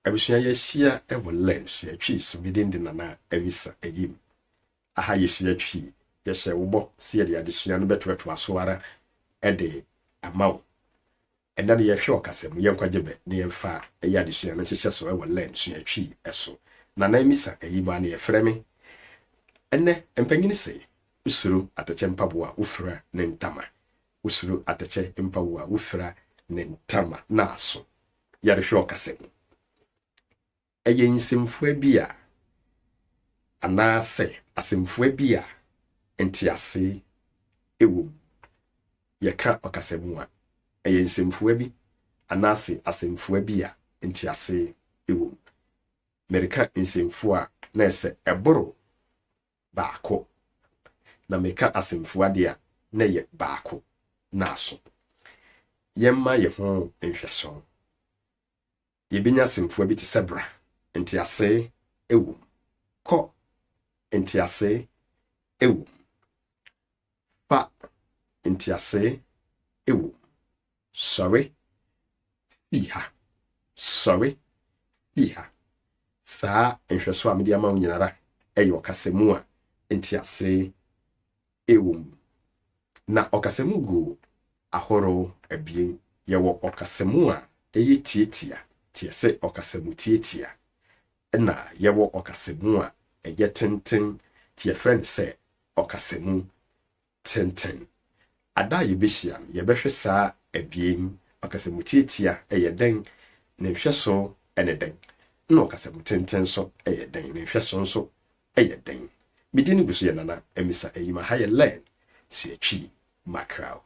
abusua yɛhyia ɛwɔ len suatwi so bidin de nana awisa ayim aha yɛhyia twi yɛhyɛ wobɔ si yɛde adesua no bɛtoɛto aso ara ɛde amaw ɛna ne yɛhwɛ ɔkasamu yɛnkwagye ne yɛmfa ɛyɛ adesua no hyehyɛ so ɛwɔ len suatwi ɛso nana awisa ayim ana yɛfrɛ me ɛnɛ mpanyini sɛ usuru atɛkyɛ mpaboa ufra ne ntama usuru atɛkyɛ mpaboa ufra ne ntama na aso yɛrehwɛ ɔkasamu ɛyɛ nsimfoa bi a anaasɛ asemfoa bi a ntiase ɛwɔ yɛka ɔkasamu a ɛyɛ nsimfoa bi anaasɛ asemfoa bi a ntiase ɛwɔ mereka nsimfoa na ɛsɛ ɛboro baako na meka asemfoa de a na yɛ baako na aso yɛmma yɛ ho nhwɛso yɛbɛnya asemfoa bi te sɛ bra ntiase ɛwɔ kɔ ntiase ɛwɔ pa ntiase ɛwɔ sɔre fiha sɔre fiha saa nhwɛso a mede ama wo nyinara ɛyɛ ɔkasamu a ntiase ɛwɔ na ɔkasamu gu ahoro abien yɛwɔ ɔkasamu a ɛyɛ tietia tie sɛ ɔkasamu tietia na yɛwɔ ɔkasamu a ɛyɛ tenten tie frɛ no sɛ ɔkasamu tenten ada yɛbɛhyia no yɛbɛhwɛ saa abien ɔkasamu tietia ɛyɛ den ne nhwɛ so ɛne den na ɔkasamu tenten so ɛyɛ den ne nhwɛ so nso ɛyɛ den medin gu so yɛ nana amisa ayima ha yɛ len suatwi makraw